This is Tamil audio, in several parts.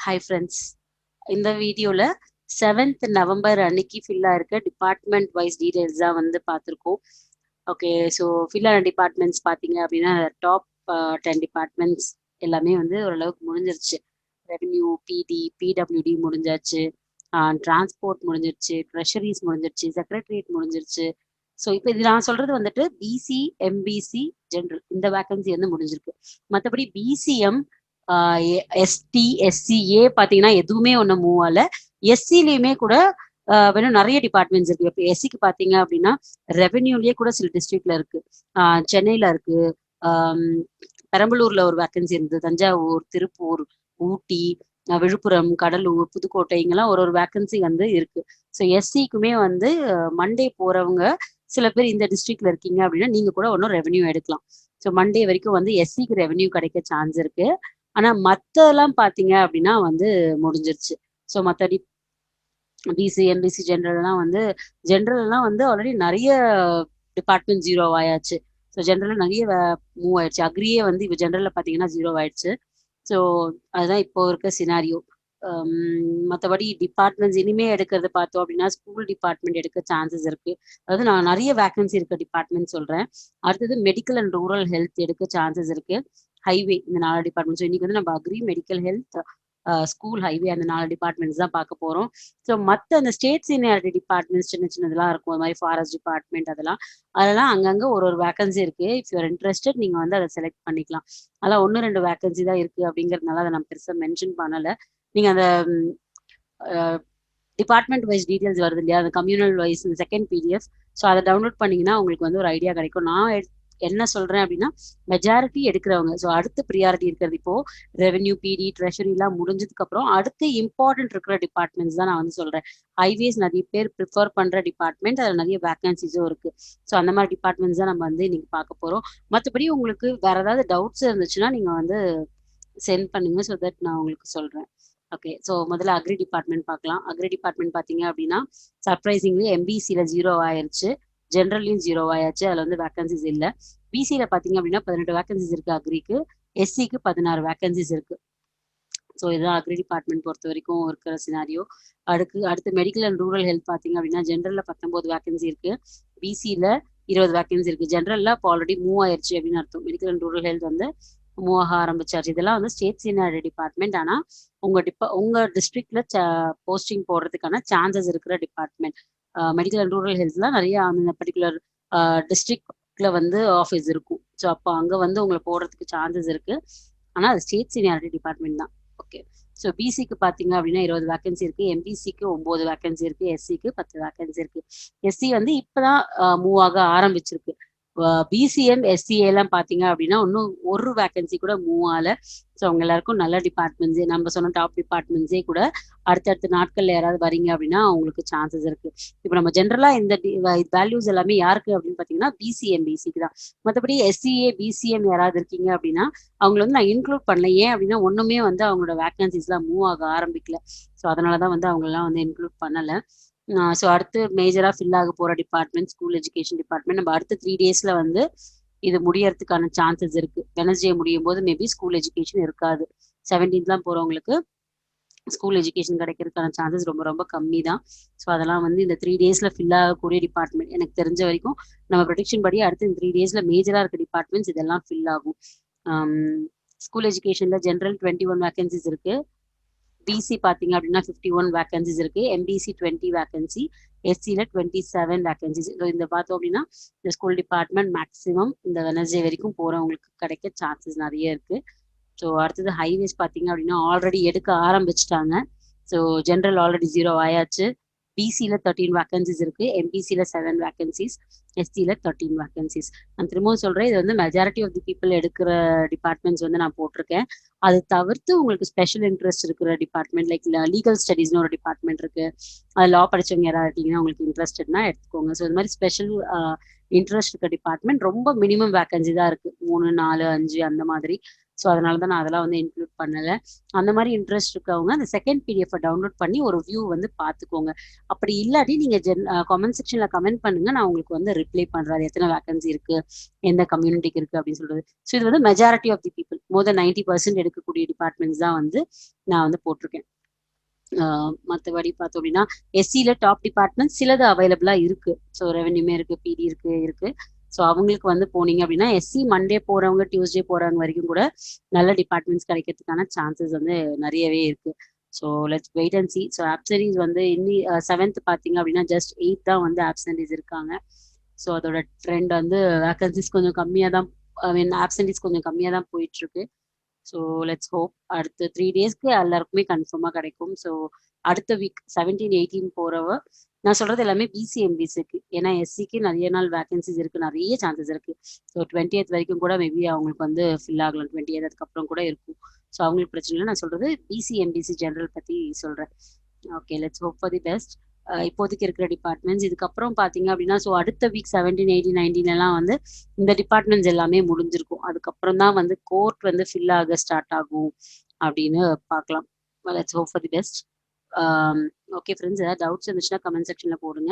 Hi friends. இந்த வீடியோவில் 7th நவம்பர் அன்னைக்கு ஃபில் ஆயிருக்க டிபார்ட்மெண்ட் வைஸ் டீடைல்ஸ் தான் வந்து பார்த்துருக்கோம். ஓகே, ஸோ ஃபில் ஆன டிபார்ட்மெண்ட்ஸ் பார்த்தீங்க அப்படின்னா டாப் 10 டிபார்ட்மெண்ட்ஸ் எல்லாமே வந்து ஓரளவுக்கு முடிஞ்சிருச்சு. ரெவென்யூ, பிடி, பிடபிள்யூடி முடிஞ்சாச்சு, டிரான்ஸ்போர்ட் முடிஞ்சிருச்சு, ட்ரெஷரிஸ் முடிஞ்சிருச்சு, செக்ரட்டரியேட் முடிஞ்சிருச்சு. ஸோ இப்போ இது நான் சொல்றது வந்துட்டு பிசி, எம்பிசி, ஜென்ரல் இந்த வேக்கன்சி வந்து முடிஞ்சிருக்கு. மற்றபடி பிசிஎம், எஸ்டி, எஸ்சிஏ பார்த்தீங்கன்னா எதுவுமே ஒன்றும் மூவ் ஆகல. எஸ்சிலையுமே கூட வேணும் நிறைய டிபார்ட்மெண்ட்ஸ் இருக்கு. இப்போ எஸ்சிக்கு பார்த்தீங்க அப்படின்னா ரெவென்யூலயே கூட சில டிஸ்ட்ரிக்ட்ல இருக்கு. சென்னையில இருக்கு, பெரம்பலூர்ல ஒரு வேக்கன்சி இருந்தது, தஞ்சாவூர், திருப்பூர், ஊட்டி, விழுப்புரம், கடலூர், புதுக்கோட்டை இங்கெல்லாம் ஒரு வேக்கன்சி வந்து இருக்கு. ஸோ எஸ்சிக்குமே வந்து மண்டே போறவங்க சில பேர் இந்த டிஸ்ட்ரிக்ட்ல இருக்கீங்க அப்படின்னா நீங்க கூட ஒன்றும் ரெவென்யூ எடுக்கலாம். ஸோ மண்டே வரைக்கும் வந்து எஸ்சிக்கு ரெவென்யூ கிடைக்க சான்ஸ் இருக்கு. ஆனா மத்தெல்லாம் பாத்தீங்க அப்படின்னா வந்து முடிஞ்சிருச்சு. ஸோ மற்ற பிசி, எம்பிசி, ஜென்ரல்லாம் வந்து ஆல்ரெடி நிறைய டிபார்ட்மெண்ட் ஜீரோ ஆயாச்சு. ஸோ ஜென்ரல் நிறைய மூவ் ஆயிடுச்சு. அக்ரியே வந்து இப்போ ஜென்ரல்ல பாத்தீங்கன்னா ஜீரோ ஆயிடுச்சு. ஸோ அதுதான் இப்போ இருக்க சினாரியோ. மற்றபடி டிபார்ட்மெண்ட்ஸ் இனிமே எடுக்கிறது பார்த்தோம் அப்படின்னா ஸ்கூல் டிபார்ட்மெண்ட் எடுக்க சான்சஸ் இருக்கு. அதாவது நான் நிறைய வேக்கன்சி இருக்க டிபார்ட்மெண்ட் சொல்றேன். அடுத்தது மெடிக்கல் அண்ட் ரூரல் ஹெல்த் எடுக்க சான்சஸ் இருக்கு. ஹைவே, இந்த 4 டிபார்ட்மெண்ட். ஸோ இன்னைக்கு வந்து நம்ம agri, medical health, school, highway அந்த 4 டிபார்ட்மெண்ட்ஸ் தான் பார்க்க போறோம். ஸோ மற்ற அந்த ஸ்டேட் சீனியாரிட்டி டிபார்ட்மெண்ட்ஸ் சின்ன சின்னதெல்லாம் இருக்கும். அது மாதிரி ஃபாரஸ்ட் டிபார்ட்மெண்ட் அதெல்லாம் அங்கங்க ஒரு வேக்கன்சி இருக்கு. இஃப் யூஆர் இன்ட்ரெஸ்டட் நீங்க வந்து அதை செலக்ட் பண்ணிக்கலாம். அதெல்லாம் 1-2 வேக்கன்சி தான் இருக்கு அப்படிங்கறதுனால அதை நம்ம பெருசா மென்ஷன் பண்ணல. நீங்க அந்த டிபார்ட்மெண்ட் வைஸ் டீடைல்ஸ் வருது இல்லையா, அந்த communal wise second PDF, so அதை டவுன்லோட் பண்ணீங்கன்னா உங்களுக்கு வந்து ஒரு ஐடியா கிடைக்கும். நான் என்ன சொல்றேன் அப்படின்னா மெஜாரிட்டி எடுக்கிறவங்க, ஸோ அடுத்து ப்ரியாரிட்டி இருக்கிறது இப்போ ரெவென்யூ, பிடி, ட்ரெஷரி எல்லாம் முடிஞ்சதுக்கு அப்புறம் அடுத்து இம்பார்ட்டன்ட் இருக்கிற டிபார்ட்மெண்ட்ஸ் தான் நான் வந்து சொல்றேன். ஹைவேஸ் நிறைய பேர் ப்ரிஃபர் பண்ற டிபார்ட்மெண்ட், அதில் நிறைய வேக்கன்சிஸும் இருக்கு. ஸோ அந்த மாதிரி டிபார்ட்மெண்ட்ஸ் தான் நம்ம வந்து இன்னைக்கு பார்க்க போறோம். மற்றபடி உங்களுக்கு வேற ஏதாவது டவுட்ஸ் இருந்துச்சுன்னா நீங்க வந்து சென்ட் பண்ணுங்க, ஸோ தட் நான் உங்களுக்கு சொல்றேன். ஓகே, ஸோ முதல்ல அக்ரி டிபார்ட்மெண்ட் பார்க்கலாம். அக்ரி டிபார்ட்மெண்ட் பார்த்தீங்க அப்படின்னா சர்ப்ரைசிங்லி எம்பிசியில் ஜீரோ ஆயிருச்சு, ஜென்ரல்லையும் ஜீரோ ஆயாச்சு. அதில் வந்து வேக்கன்சிஸ் இல்லை. பிசியில் பார்த்தீங்க அப்படின்னா 18 வேக்கன்சிஸ் இருக்கு அக்ரிக்கு, எஸ்சிக்கு 16 வேக்கன்சிஸ் இருக்கு. ஸோ இதுதான் அக்ரி டிபார்ட்மெண்ட் பொறுத்த வரைக்கும் இருக்கிற சினாரியோ. அடுத்து மெடிக்கல் அண்ட் ரூரல் ஹெல்த் பார்த்தீங்க அப்படின்னா ஜென்ரல்ல 19 வேக்கன்சி இருக்கு, பிசியில் 20 வேக்கன்சி இருக்கு. ஜென்ரல்ல இப்போ ஆல்ரெடி மூவ் ஆயிருச்சு அப்படின்னு அர்த்தம். மெடிக்கல் அண்ட் ரூரல் ஹெல்த் வந்து மூவ் ஆக ஆரம்பிச்சாச்சு. இதெல்லாம் வந்து ஸ்டேட் சீனியாரிட்டி டிபார்ட்மெண்ட். ஆனால் உங்க டிஸ்ட்ரிக்ட்ல போஸ்டிங் போடுறதுக்கான சான்சஸ் இருக்கிற டிபார்ட்மெண்ட். மெடிக்கல் அண்ட் ரூரல் ஹெல்த்லாம் நிறைய அந்த பர்டிகுலர் டிஸ்ட்ரிக்ட்ல வந்து ஆஃபீஸ் இருக்கும். ஸோ அப்போ அங்கே வந்து உங்களை போடுறதுக்கு சான்சஸ் இருக்கு. ஆனால் அது ஸ்டேட் சீனியாரிட்டி டிபார்ட்மெண்ட் தான். ஓகே, ஸோ பிசிக்கு பார்த்தீங்க அப்படின்னா 20 வேக்கன்சி இருக்கு, எம்பிசிக்கு 9 வேக்கன்சி இருக்கு, எஸ்சிக்கு 10 வேக்கன்சி இருக்கு. எஸ்சி வந்து இப்போதான் மூவ் ஆக ஆரம்பிச்சிருக்கு. பிசிஎம், எஸ்சிஏ எல்லாம் பார்த்தீங்க அப்படின்னா இன்னும் ஒரு வேக்கன்சி கூட மூவ் ஆகல. ஸோ அவங்க எல்லாருக்கும் நல்ல டிபார்ட்மெண்ட்ஸே, நம்ம சொன்ன டாப் டிபார்ட்மெண்ட்ஸே கூட அடுத்தடுத்த நாட்கள்ல யாராவது வரீங்க அப்படின்னா அவங்களுக்கு சான்சஸ் இருக்கு. இப்போ நம்ம ஜென்ரலா இந்த வேல்யூஸ் எல்லாமே யாருக்கு அப்படின்னு பார்த்தீங்கன்னா பிசிஎம், பிசிக்கு தான். மற்றபடி எஸ்சிஏ, பிசிஎம் யாராவது இருக்கீங்க அப்படின்னா அவங்கள வந்து நான் இன்க்ளூட் பண்ணல. ஏன் அப்படின்னா ஒண்ணுமே வந்து அவங்களோட வேக்கன்சிஸ்லாம் மூவ் ஆக ஆரம்பிக்கல. ஸோ அதனாலதான் வந்து அவங்களெல்லாம் வந்து இன்க்ளூட் பண்ணல. ஸோ அடுத்து மேஜரா ஃபில் ஆக போற டிபார்ட்மெண்ட் ஸ்கூல் எஜுகேஷன் டிபார்ட்மெண்ட். நம்ம அடுத்த 3 டேஸ்ல வந்து இது முடியறதுக்கான சான்சஸ் இருக்கு. வெனஸ்டே முடியும் போது மேபி ஸ்கூல் எஜுகேஷன் இருக்காது. 17th போறவங்களுக்கு ஸ்கூல் எஜுகேஷன் கிடைக்கிறதுக்கான சான்சஸ் ரொம்ப ரொம்ப கம்மி தான். ஸோ அதெல்லாம் வந்து இந்த 3 டேஸ்ல ஃபில் ஆகக்கூடிய டிபார்ட்மெண்ட். எனக்கு தெரிஞ்ச வரைக்கும் நம்ம ப்ரொடிக்ஷன் படி அடுத்து இந்த 3 டேஸ்ல மேஜரா இருக்க டிபார்ட்மெண்ட்ஸ் இதெல்லாம் ஃபில் ஆகும். ஸ்கூல் எஜுகேஷன்ல ஜென்ரல் 21 வேக்கன்சிஸ் இருக்கு, பிசி பார்த்தீங்க அப்படின்னா 51 வேக்கன்சிஸ் இருக்கு, எம்பிசி 20 வேக்கன்சி, எஸ்சியில் 27 வேக்கன்சிஸ். இந்த பார்த்தோம் அப்படின்னா இந்த ஸ்கூல் டிபார்ட்மெண்ட் மேக்ஸிமம் இந்த வெனஸ்டே வரைக்கும் போறவங்களுக்கு கிடைக்க சான்சஸ் நிறைய இருக்கு. ஸோ அடுத்தது ஹைவேஸ் பார்த்தீங்க அப்படின்னா ஆல்ரெடி எடுக்க ஆரம்பிச்சிட்டாங்க. ஸோ ஜென்ரல் ஆல்ரெடி ஜீரோ ஆயாச்சு. பிசியில் 13 வேக்கன்சிஸ் இருக்கு, எம்பிசியில் 7 வேக்கன்சிஸ், எஸ்சியில் 13 வேக்கன்சிஸ். நான் திரும்பவும் சொல்றேன், இது வந்து மெஜாரிட்டி ஆஃப் தி பீப்புள் எடுக்கிற டிபார்ட்மெண்ட்ஸ் வந்து நான் போட்டிருக்கேன். அது தவிர்த்து உங்களுக்கு ஸ்பெஷல் இன்ட்ரெஸ்ட் இருக்கிற டிபார்ட்மெண்ட் லைக் லீகல் ஸ்டடீஸ்னு ஒரு டிபார்ட்மெண்ட் இருக்கு, அது லா படிச்சவங்க யாராவது இருக்கீங்கன்னா உங்களுக்கு இன்ட்ரெஸ்டட்னா எடுத்துக்கோங்க. ஸோ இது மாதிரி ஸ்பெஷல் இன்ட்ரெஸ்ட் இருக்க டிபார்ட்மெண்ட் ரொம்ப மினிமம் வேக்கன்சி தான் இருக்கு, 3, 4, 5 அந்த மாதிரி. ஸோ அதனால தான் நான் அதெல்லாம் வந்து இன்க்ளூட் பண்ணலை. அந்த மாதிரி இன்ட்ரெஸ்ட் இருக்கவங்க அந்த செகண்ட் பிடிஎஃப் டவுன்லோட் பண்ணி ஒரு வியூ வந்து பார்த்துக்கோங்க. அப்படி இல்லாட்டி நீங்கள் கமெண்ட் செக்ஷனில் கமெண்ட் பண்ணுங்க, நான் உங்களுக்கு வந்து ரிப்ளை பண்ணுறேன் அது எத்தனை வேகன்சி இருக்குது, எந்த கம்யூனிட்டிக்கு இருக்குது அப்படின்னு சொல்கிறது. ஸோ இது வந்து மெஜாரிட்டி ஆஃப் தி பீப்புள், மோர் தென் 90% எடுக்கக்கூடிய டிபார்ட்மெண்ட்ஸ் தான் வந்து நான் வந்து போட்டிருக்கேன். மற்றபடி பார்த்தோம் அப்படின்னா எஸ்சியில் டாப் டிபார்ட்மெண்ட் சிலது அவைலபிளாக இருக்குது. ஸோ ரெவென்யூமே இருக்குது, பிடி இருக்குது. ஸோ அவங்களுக்கு வந்து போனீங்க அப்படின்னா எஸ்சி மண்டே போகிறவங்க டியூஸ்டே போகிறவங்க வரைக்கும் கூட நல்ல டிபார்ட்மெண்ட்ஸ் கிடைக்கிறதுக்கான சான்சஸ் வந்து நிறையவே இருக்குது. So let's wait and see. So absentees வந்து இன்னி 7th பார்த்தீங்க அப்படின்னா ஜஸ்ட் 8 தான் வந்து ஆப்சன்டீஸ் இருக்காங்க. ஸோ அதோட ட்ரெண்ட் வந்து வேகன்சிஸ் கொஞ்சம் கம்மியாக தான், ஐ மீன் ஆப்சன்டீஸ் கொஞ்சம் கம்மியாக தான் போயிட்டுருக்கு. ஸோ லெட்ஸ் ஹோப் அடுத்த 3 டேஸ்க்கு எல்லாருக்குமே கன்ஃபார்மாக கிடைக்கும். ஸோ அடுத்த வீக் 17, 18 போகிறவ நான் சொல்கிறது எல்லாமே பிசி எம்பிசிக்கு, ஏன்னா எஸ்சிக்கு நிறைய நாள் வேகன்சிஸ் இருக்குது, நிறைய சான்சஸ் இருக்குது. ஸோ 20th வரைக்கும் கூட மேபி அவங்களுக்கு வந்து ஃபில் ஆகலாம், 20th அதுக்கப்புறம் கூட இருக்கும். ஸோ அவங்களுக்கு பிரச்சனை இல்லை. நான் சொல்கிறது பிசி எம்பிசி ஜென்ரல் பற்றி சொல்கிறேன். Okay, let's hope for the best. இப்போதைக்கு இருக்கிற டிபார்ட்மெண்ட்ஸ் இதுக்கப்புறம் பார்த்தீங்க அப்படின்னா ஸோ அடுத்த வீக் 17, 18, 19 எல்லாம் வந்து இந்த டிபார்ட்மெண்ட்ஸ் எல்லாமே முடிஞ்சிருக்கும். அதுக்கப்புறம் தான் வந்து கோர்ட் வந்து ஃபில் ஆக ஸ்டார்ட் ஆகும் அப்படின்னு பார்க்கலாம். Let's hope for the best. Okay friends, ஏதாவது டவுட்ஸ் இருந்துச்சுன்னா கமெண்ட் செக்ஷனில் போடுங்க.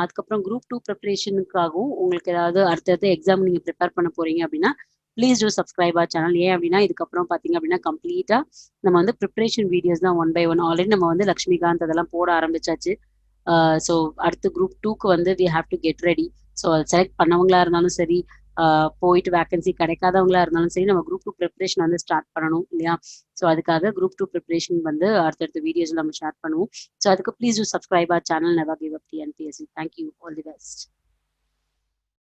அதுக்கப்புறம் குரூப் 2 ப்ரிப்பரேஷனுக்காகவும் உங்களுக்கு ஏதாவது அடுத்தடுத்த எக்ஸாம் நீங்கள் ப்ரிப்பேர் பண்ண போகிறீங்க அப்படின்னா please do subscribe R channel. ஏன் அப்படின்னா இதுக்கப்புறம் பார்த்தீங்க அப்படின்னா கம்ப்ளீட்டாக நம்ம வந்து ப்ரிப்பரேஷன் வீடியோஸ் தான் 1 by 1. ஆல்ரெடி நம்ம வந்து லக்ஷ்மிகாந்த் அதெல்லாம் போட ஆரம்பிச்சாச்சு. ஸோ அடுத்து குரூப் 2க்கு வந்து we have to get ready. So அதை செலக்ட் பண்ணவங்களா இருந்தாலும் சரி, போயிட்டு வேகன்சி கிடைக்காதவங்களா இருந்தாலும் சரி, நம்ம குரூப் 2 ப்ரிப்பரேஷன் வந்து ஸ்டார்ட் பண்ணணும் இல்லையா? ஸோ அதுக்காக குரூப் 2 ப்ரிப்பரேஷன் வந்து அடுத்தடுத்த வீடியோஸ் நம்ம ஷேர் பண்ணுவோம். ஸோ அதுக்கு please do subscribe R channel. Never give up TNPSC. Thank you, all the best.